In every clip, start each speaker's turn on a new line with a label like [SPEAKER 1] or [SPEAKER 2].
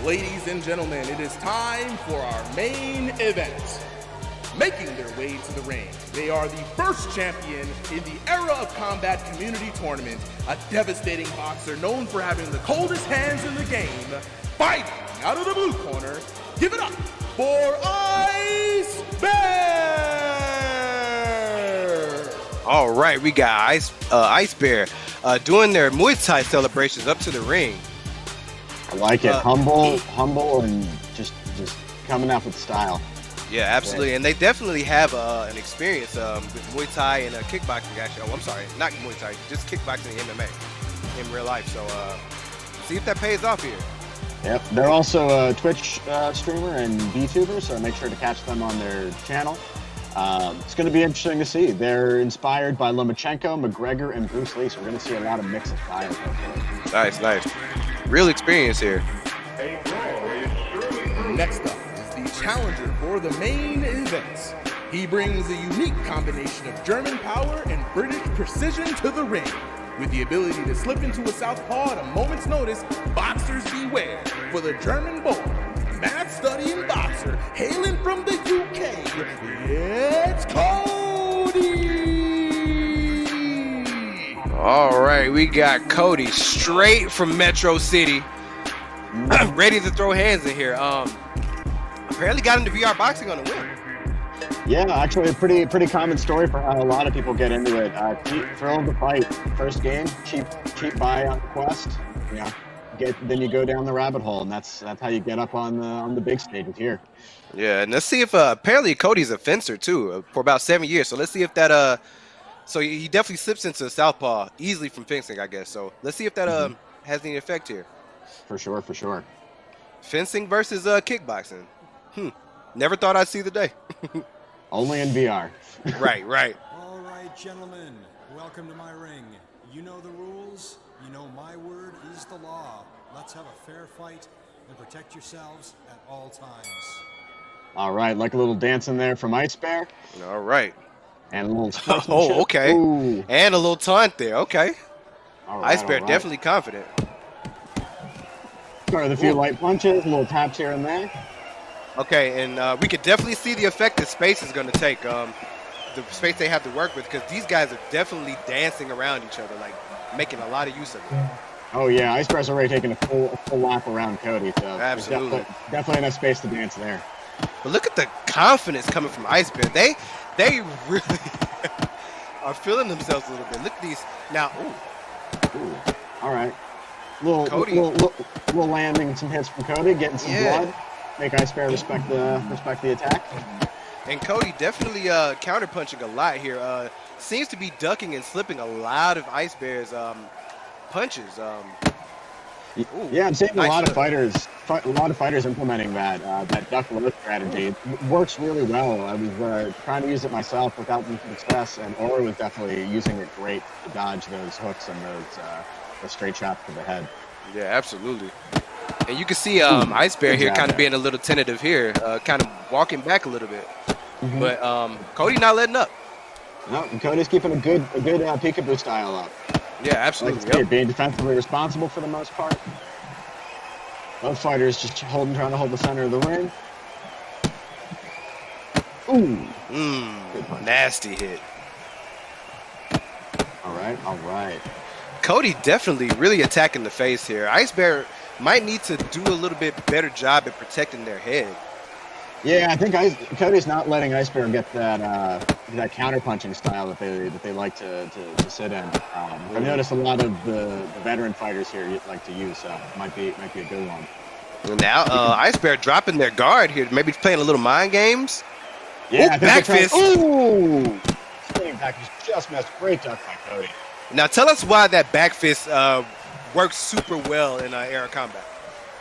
[SPEAKER 1] Ladies and gentlemen, it is time for our main event. Making their way to the ring, they are the first champion in the Era of Combat Community Tournament, a devastating boxer known for having the coldest hands in the game. Fighting out of the blue corner, give it up for Ice Bear!
[SPEAKER 2] All right, we got Ice Bear doing their Muay Thai celebrations up to the ring.
[SPEAKER 3] I like it. Humble, and just coming out with style.
[SPEAKER 2] Yeah, absolutely. And they definitely have an experience with Muay Thai and kickboxing, actually. Oh, I'm sorry, not Muay Thai, just kickboxing and MMA in real life. So see if that pays off here.
[SPEAKER 3] Yep, they're also a Twitch streamer and VTuber, so make sure to catch them on their channel. It's going to be interesting to see. They're inspired by Lomachenko, McGregor, and Bruce Lee, so we're going to see a lot of mix of styles.
[SPEAKER 2] Nice, nice. Real experience here.
[SPEAKER 1] Next up is the challenger for the main event. He brings a unique combination of German power and British precision to the ring. With the ability to slip into a southpaw at a moment's notice, boxers beware. For the German-born, math-studying boxer, hailing from the UK, it's Cody!
[SPEAKER 2] All right, we got Cody straight from Metro City, ready to throw hands in here. Apparently got into VR boxing on the win.
[SPEAKER 3] Yeah, actually a pretty common story for how a lot of people get into it. Thrilled to fight. First game, cheap buy on the quest. Yeah, then you go down the rabbit hole, and that's how you get up on the big stages here.
[SPEAKER 2] Yeah, and let's see if apparently Cody's a fencer too for about 7 years. So let's see if that so he definitely slips into the southpaw easily from fencing, I guess. So let's see if that has any effect here.
[SPEAKER 3] For sure.
[SPEAKER 2] Fencing versus kickboxing. Never thought I'd see the day.
[SPEAKER 3] Only in VR.
[SPEAKER 2] Right.
[SPEAKER 4] All right, gentlemen, welcome to my ring. You know the rules. You know my word is the law. Let's have a fair fight and protect yourselves at all times.
[SPEAKER 3] All right, like a little dance in there from Ice Bear.
[SPEAKER 2] All right.
[SPEAKER 3] And a little
[SPEAKER 2] oh, okay.
[SPEAKER 3] Ooh.
[SPEAKER 2] And a little taunt there. Okay.
[SPEAKER 3] All right,
[SPEAKER 2] Ice Bear definitely confident.
[SPEAKER 3] Start with a few light punches, little taps here and there.
[SPEAKER 2] Okay, and we could definitely see the effect that space is going to take, the space they have to work with, because these guys are definitely dancing around each other, like making a lot of use of it.
[SPEAKER 3] Oh yeah, Ice Bear's already taking a full lap around Cody, so
[SPEAKER 2] absolutely,
[SPEAKER 3] definitely enough space to dance there.
[SPEAKER 2] But look at the confidence coming from Ice Bear. They really are feeling themselves a little bit. Look at these now.
[SPEAKER 3] Ooh. All right, little landing, some hits from Cody, getting some blood. Make Ice Bear respect the attack.
[SPEAKER 2] And Cody definitely counterpunching a lot here. Seems to be ducking and slipping a lot of Ice Bear's punches.
[SPEAKER 3] Yeah, I'm seeing a lot of fighters implementing that duck low strategy. It works really well. I was trying to use it myself without much success, and Aura was definitely using it great to dodge those hooks and those straight shots to the head.
[SPEAKER 2] Yeah, absolutely. And you can see Ice Bear here kind of being a little tentative here, kind of walking back a little bit. But Cody not letting up.
[SPEAKER 3] No, Cody's keeping a good peekaboo style up.
[SPEAKER 2] Yeah, absolutely.
[SPEAKER 3] Being defensively responsible for the most part. Both fighters just trying to hold the center of the ring. Ooh.
[SPEAKER 2] Nasty hit.
[SPEAKER 3] All right.
[SPEAKER 2] Cody definitely really attacking the face here. Ice Bear might need to do a little bit better job at protecting their head.
[SPEAKER 3] Yeah, I think Cody's not letting Ice Bear get that counter-punching style that they like to sit in. I've noticed a lot of the veteran fighters here like to use, so it might be a good one.
[SPEAKER 2] And now Ice Bear dropping their guard here, maybe playing a little mind games.
[SPEAKER 3] Yeah, I think
[SPEAKER 2] back fist.
[SPEAKER 3] Ooh! Spinning back just missed. Great duck by Cody.
[SPEAKER 2] Now tell us why that back fist works super well in Era Combat.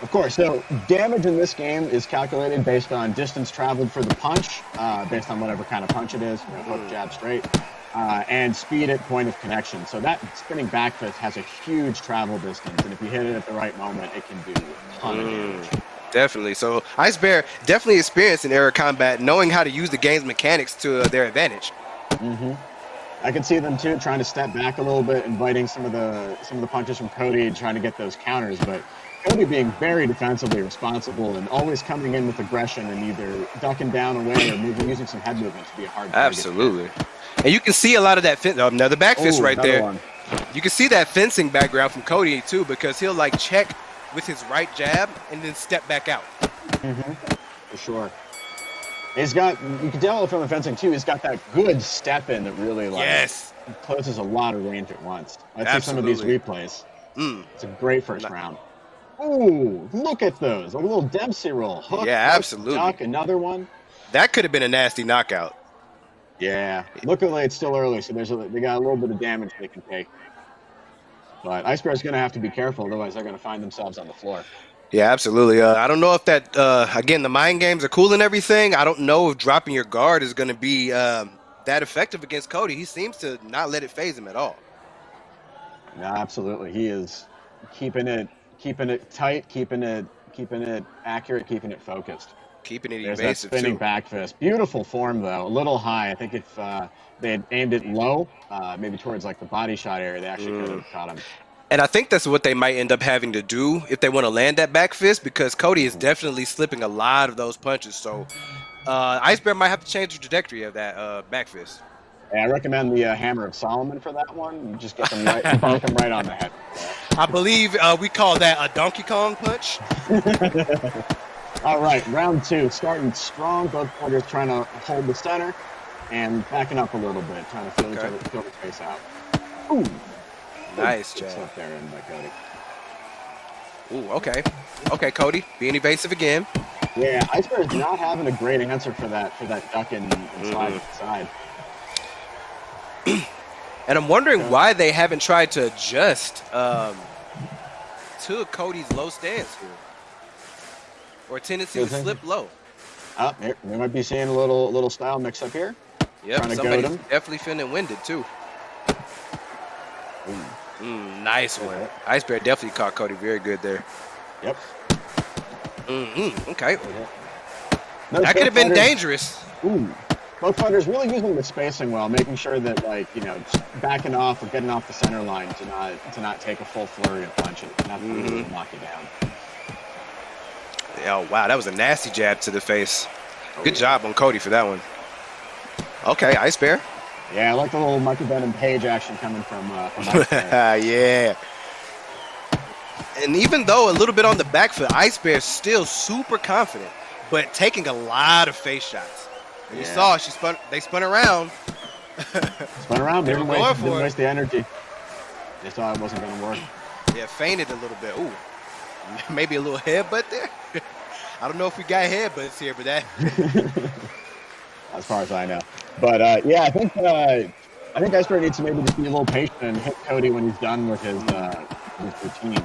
[SPEAKER 3] Of course. So damage in this game is calculated based on distance traveled for the punch, based on whatever kind of punch it is, hook, jab, straight, and speed at point of connection. So that spinning back fist has a huge travel distance, and if you hit it at the right moment, it can do a ton of damage.
[SPEAKER 2] Definitely. So Ice Bear definitely experienced in Era Combat, knowing how to use the game's mechanics to their advantage.
[SPEAKER 3] I can see them too trying to step back a little bit, inviting some of the punches from Cody and trying to get those counters, but Cody being very defensively responsible and always coming in with aggression and either ducking down away or using some head movement to be a hard target.
[SPEAKER 2] Absolutely. And you can see a lot of that another back fist right there.
[SPEAKER 3] One.
[SPEAKER 2] You can see that fencing background from Cody too, because he'll like check with his right jab and then step back out.
[SPEAKER 3] For sure. He's got, you can tell from the fencing too, he's got that good step in that really closes a lot of range at once. I'd see some of these replays. It's a great first round. Ooh, look at those. A little Dempsey roll. Hook,
[SPEAKER 2] yeah, absolutely.
[SPEAKER 3] Duck, another one.
[SPEAKER 2] That could have been a nasty knockout.
[SPEAKER 3] Yeah. Luckily, it's still early, so they got a little bit of damage they can take. But Ice Bear's going to have to be careful, otherwise they're going to find themselves on the floor.
[SPEAKER 2] Yeah, absolutely. I don't know if that, again, the mind games are cool and everything. I don't know if dropping your guard is going to be that effective against Cody. He seems to not let it phase him at all.
[SPEAKER 3] No, absolutely. He is keeping it tight, keeping it accurate, keeping it focused.
[SPEAKER 2] Keeping it
[SPEAKER 3] There's
[SPEAKER 2] evasive,
[SPEAKER 3] that spinning
[SPEAKER 2] too.
[SPEAKER 3] back fist. Beautiful form, though. A little high. I think if they had aimed it low, maybe towards like the body shot area, they actually could have caught him.
[SPEAKER 2] And I think that's what they might end up having to do if they want to land that back fist, because Cody is definitely slipping a lot of those punches. So Ice Bear might have to change the trajectory of that back fist.
[SPEAKER 3] Yeah, I recommend the Hammer of Solomon for that one. You just get them right, bonk them right on the head.
[SPEAKER 2] I believe we call that a Donkey Kong punch.
[SPEAKER 3] All right, round two, starting strong. Both fighters trying to hold the center and backing up a little bit, trying to feel each other's face out. Ooh.
[SPEAKER 2] Nice jab.
[SPEAKER 3] Slip there in by Cody.
[SPEAKER 2] Ooh, okay. Okay, Cody, being evasive again.
[SPEAKER 3] Yeah, Ice Bear is not having a great answer for that duck and slide to the side.
[SPEAKER 2] And I'm wondering why they haven't tried to adjust to Cody's low stance here, or tendency to slip low.
[SPEAKER 3] Oh, we might be seeing a little style mix up here.
[SPEAKER 2] Yep,
[SPEAKER 3] trying to
[SPEAKER 2] somebody's
[SPEAKER 3] goad him.
[SPEAKER 2] definitely feeling winded too. Nice one. Ice Bear definitely caught Cody very good there.
[SPEAKER 3] Yep.
[SPEAKER 2] Okay.
[SPEAKER 3] Those
[SPEAKER 2] That could have been dangerous.
[SPEAKER 3] Ooh. Both fighters really using the spacing well, making sure that, like, you know, backing off or getting off the center line to not take a full flurry of punches, not to really knock you down.
[SPEAKER 2] Oh wow, that was a nasty jab to the face. Good job on Cody for that one. Okay, Ice Bear.
[SPEAKER 3] Yeah, I like the little Michael Venom Page action coming from Ice Bear.
[SPEAKER 2] Yeah. And even though a little bit on the back foot, Ice Bear's still super confident, but taking a lot of face shots. And you saw they spun around.
[SPEAKER 3] Spun around, didn't
[SPEAKER 2] for
[SPEAKER 3] waste the energy. They saw it wasn't going to work.
[SPEAKER 2] Yeah, feinted a little bit. Ooh, maybe a little headbutt there. I don't know if we got headbutts here, but that.
[SPEAKER 3] As far as I know. But yeah, I think Ice Bear needs to maybe just be a little patient and hit Cody when he's done with his routine.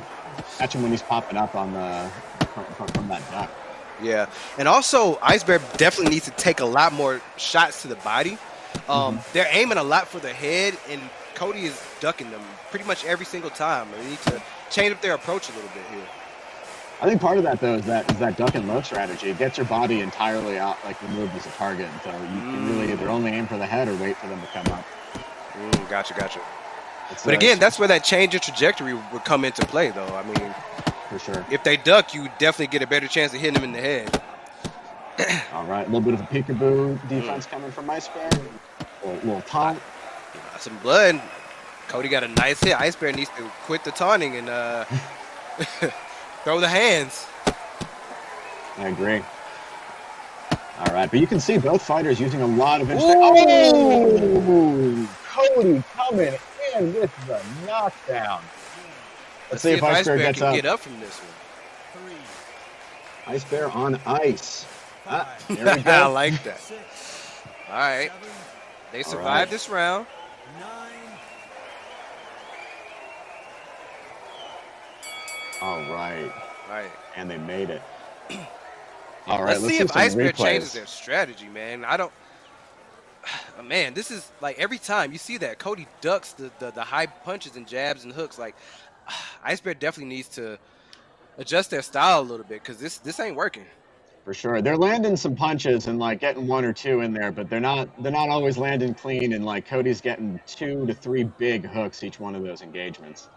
[SPEAKER 3] Catch him when he's popping up on from that duck.
[SPEAKER 2] Yeah, and also Ice Bear definitely needs to take a lot more shots to the body. They're aiming a lot for the head, and Cody is ducking them pretty much every single time. They need to change up their approach a little bit here.
[SPEAKER 3] I think part of that, though, is that duck and low strategy. It gets your body entirely out, like removed as a target. And so you can really either only aim for the head or wait for them to come up.
[SPEAKER 2] Gotcha. But again, that's where that change of trajectory would come into play, though. I mean,
[SPEAKER 3] for sure.
[SPEAKER 2] If they duck, you definitely get a better chance of hitting them in the head.
[SPEAKER 3] All right, a little bit of a peekaboo defense coming from Ice Bear. A little taunt.
[SPEAKER 2] Some blood. Cody got a nice hit. Ice Bear needs to quit the taunting and throw the hands.
[SPEAKER 3] I agree. All right, but you can see both fighters using a lot of Cody coming in with the knockdown. Let's see if Ice Bear gets
[SPEAKER 2] can get up from this one.
[SPEAKER 3] Ice Bear on ice. There we go.
[SPEAKER 2] I like that. All right. They survived this round.
[SPEAKER 4] 9.
[SPEAKER 3] All right. And they made it. All right,
[SPEAKER 2] let's see if Ice Bear
[SPEAKER 3] replays.
[SPEAKER 2] changes their strategy, man. Man, this is like every time you see that Cody ducks the high punches and jabs and hooks. Like Ice Bear definitely needs to adjust their style a little bit, because this ain't working.
[SPEAKER 3] For sure, they're landing some punches and like getting 1 or 2 in there, but they're not always landing clean. And like Cody's getting 2 to 3 big hooks each one of those engagements.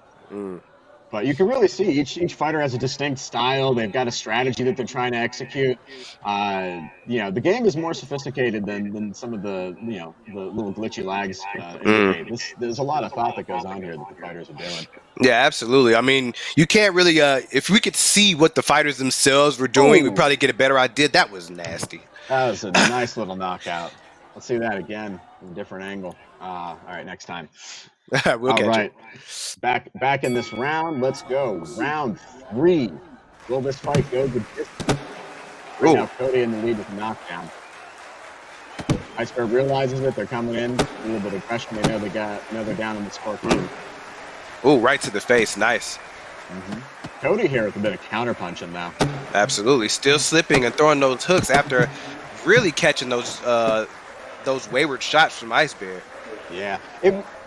[SPEAKER 3] But you can really see each fighter has a distinct style. They've got a strategy that they're trying to execute. The game is more sophisticated than some of the the little glitchy lags indicate. There's a lot of thought that goes on here that the fighters are doing.
[SPEAKER 2] Yeah, absolutely. I mean, you can't really if we could see what the fighters themselves were doing, we'd probably get a better idea. That was nasty.
[SPEAKER 3] That was a nice little knockout. Let's see that again from a different angle. All right, next time.
[SPEAKER 2] We'll catch it.
[SPEAKER 3] Back in this round. Let's go. Round 3. Will this fight go the distance? Right now, Cody in the lead with a knockdown. Ice Bear realizes it. They're coming in. A little bit of aggression. They know they're down in the scorecard.
[SPEAKER 2] Ooh, right to the face. Nice.
[SPEAKER 3] Cody here with a bit of counterpunching now.
[SPEAKER 2] Absolutely. Still slipping and throwing those hooks after really catching those wayward shots from Ice Bear.
[SPEAKER 3] Yeah.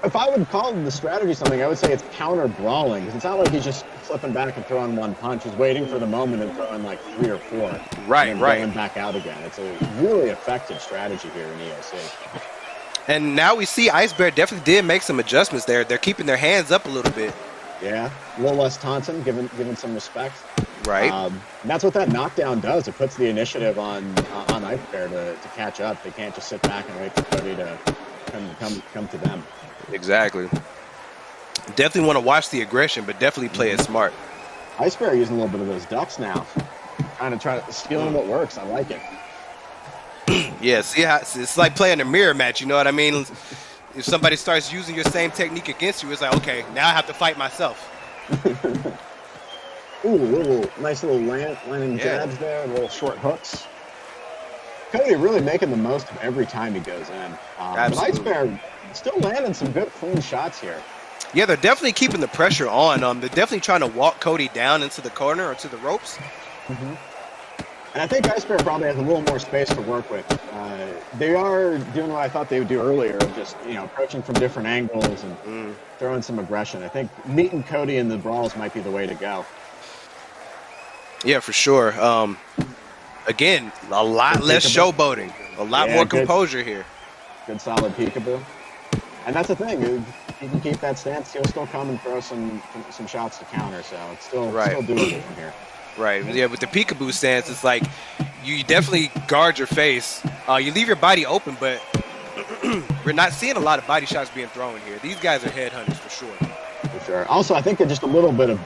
[SPEAKER 3] If I would call the strategy something, I would say it's counter brawling. Because it's not like he's just flipping back and throwing one punch. He's waiting for the moment and throwing like 3 or 4.
[SPEAKER 2] Right,
[SPEAKER 3] and then
[SPEAKER 2] right.
[SPEAKER 3] going back out again. It's a really effective strategy here in EOC.
[SPEAKER 2] And now we see Ice Bear definitely did make some adjustments there. They're keeping their hands up a little bit.
[SPEAKER 3] Yeah, a little less taunting, given some respect.
[SPEAKER 2] Right.
[SPEAKER 3] And that's what that knockdown does. It puts the initiative on Ice Bear to catch up. They can't just sit back and wait for Cody to come to them.
[SPEAKER 2] Exactly. Definitely want to watch the aggression, but definitely play it smart.
[SPEAKER 3] Ice Bear using a little bit of those ducks now. Trying to stealing what works. I like it.
[SPEAKER 2] Yeah, see how it's like playing a mirror match, you know what I mean? If somebody starts using your same technique against you, it's like, okay, now I have to fight myself.
[SPEAKER 3] Ooh, nice little landing jabs there, little short hooks. Cody really making the most of every time he goes in. But Ice Bear still landing some good clean shots here.
[SPEAKER 2] Yeah, they're definitely keeping the pressure on. They're definitely trying to walk Cody down into the corner or to the ropes.
[SPEAKER 3] And I think Ice Bear probably has a little more space to work with. They are doing what I thought they would do earlier, just approaching from different angles and throwing some aggression. I think meeting Cody in the brawls might be the way to go.
[SPEAKER 2] Yeah, for sure. Again, a lot less showboating, a lot more composure here.
[SPEAKER 3] Good solid peekaboo. And that's the thing, dude. He can keep that stance. He'll still come and throw some shots to counter. So it's still doable from here.
[SPEAKER 2] Right. Yeah, with the peekaboo stance, it's like you definitely guard your face. You leave your body open, but we're not seeing a lot of body shots being thrown here. These guys are headhunters for sure.
[SPEAKER 3] For sure. Also, I think that just a little bit of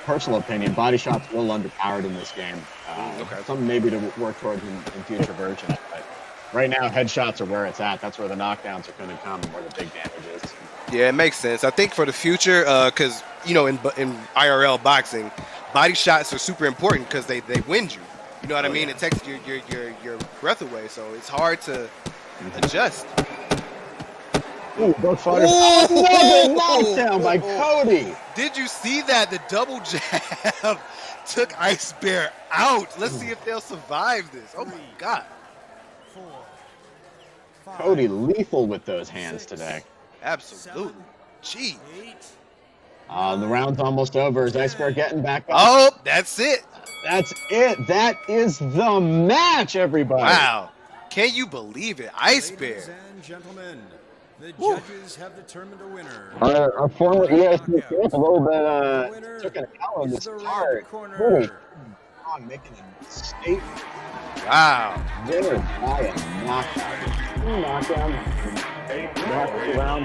[SPEAKER 3] personal opinion, body shots a little underpowered in this game. Something maybe to work towards in future versions. But right now, headshots are where it's at. That's where the knockdowns are going to come, where the big damage is. Yeah,
[SPEAKER 2] it makes sense. I think for the future, because in IRL boxing, body shots are super important because they wind you. You know what I mean? It takes your breath away, so it's hard to adjust.
[SPEAKER 3] Ooh, both fighters. Another knockdown by Cody.
[SPEAKER 2] Did you see that? The double jab took Ice Bear out. Let's see if they'll survive this. Oh my God.
[SPEAKER 4] 4, 5,
[SPEAKER 3] Cody lethal with those hands today.
[SPEAKER 2] Absolutely. Jeez.
[SPEAKER 4] 8.
[SPEAKER 3] The round's almost over. Is Ice Bear getting back up?
[SPEAKER 2] Oh, that's it.
[SPEAKER 3] That's it. That is the match, everybody.
[SPEAKER 2] Wow. Can you believe it? Ice Bear.
[SPEAKER 4] Ladies and gentlemen, the judges have determined a winner.
[SPEAKER 3] Our former ESP champ a little bit took an L on this card. Really making a statement.
[SPEAKER 2] Wow.
[SPEAKER 3] Winner by a knockout. 2 knockdowns. Round.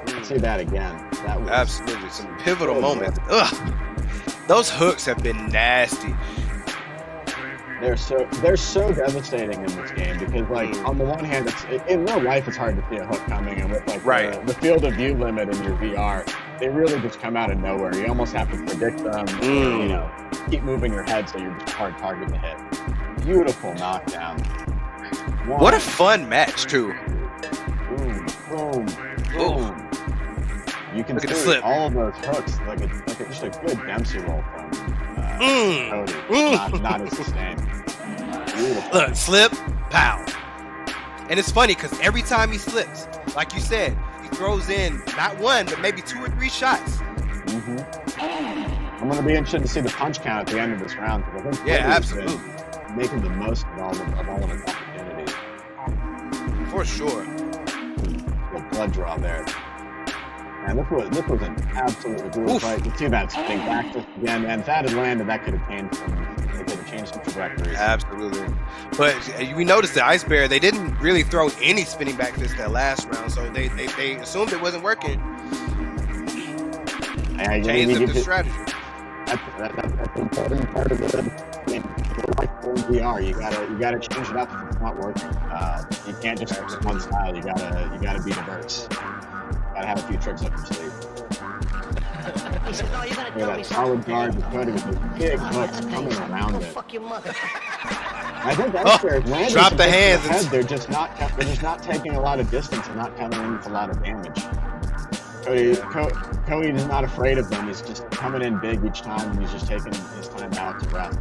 [SPEAKER 3] Let's see that again. That was
[SPEAKER 2] absolutely some pivotal moments. Ugh. Those hooks have been nasty.
[SPEAKER 3] They're so devastating in this game because, like, on the one hand, in real life it's hard to see a hook coming, and with like the field of view limit in your VR, they really just come out of nowhere. You almost have to predict them. Keep moving your head so you're just hard target to hit. Beautiful knockdown.
[SPEAKER 2] What a fun match too.
[SPEAKER 3] Boom, boom, boom. You can see all of those hooks like just a good Dempsey roll from Cody. Not as sustained. Beautiful.
[SPEAKER 2] Look, slip, pow. And it's funny because every time he slips, like you said, he throws in not 1, but maybe 2 or 3 shots.
[SPEAKER 3] I'm going to be interested to see the punch count at the end of this round. I think
[SPEAKER 2] absolutely.
[SPEAKER 3] Making the most of all of his opportunities.
[SPEAKER 2] For sure.
[SPEAKER 3] blood draw there. And this was an absolutely brutal fight. You see that spinning back just again, and if that had landed, that could have changed some trajectories.
[SPEAKER 2] Absolutely. But we noticed the Ice Bear, they didn't really throw any spinning back fist that last round, so they assumed it wasn't working. Changed up the strategy.
[SPEAKER 3] That's an important part of the game. Like VR, you gotta change it up if it's not working. You can't just use one style. You gotta be diverse. Gotta have a few tricks up your sleeve.
[SPEAKER 5] He said, "No, you're gonna tell me
[SPEAKER 3] solid guard with Cody with his big hooks coming around it.
[SPEAKER 5] Fuck your mother."
[SPEAKER 3] I think that's fair.
[SPEAKER 2] Drop the hands.
[SPEAKER 3] They're just not taking a lot of distance and not coming in with a lot of damage. Cody is not afraid of them. He's just coming in big each time, and he's just taking his time out to rest.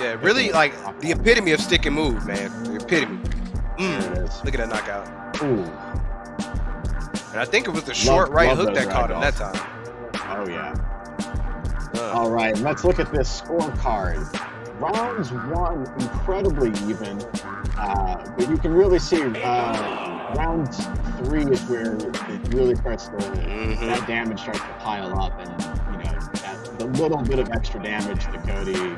[SPEAKER 2] Yeah, really like the epitome of stick and move, man. The epitome. Look at that knockout.
[SPEAKER 3] Ooh.
[SPEAKER 2] And I think it was the short right hook that caught him that time.
[SPEAKER 3] Oh, yeah. All right, let's look at this scorecard. Rounds 1, incredibly even. But you can really see round 3 is where it really starts to, that damage starts to pile up. And, the little bit of extra damage that Cody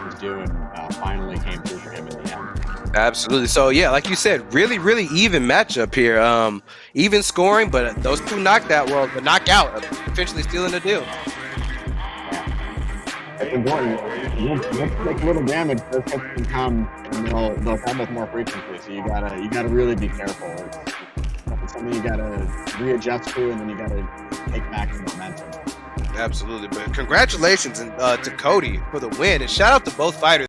[SPEAKER 3] was doing finally came through for him in the end.
[SPEAKER 2] Absolutely. So, yeah, like you said, really, really even matchup here. Even scoring, but those two the knockout, eventually stealing the deal.
[SPEAKER 3] It's important. Let's take a little damage. Those hits can come, and they'll come with more frequency. So you gotta really be careful. It's something you gotta readjust to, and then you gotta take back the momentum.
[SPEAKER 2] Absolutely. But congratulations to Cody for the win, and shout out to both fighters.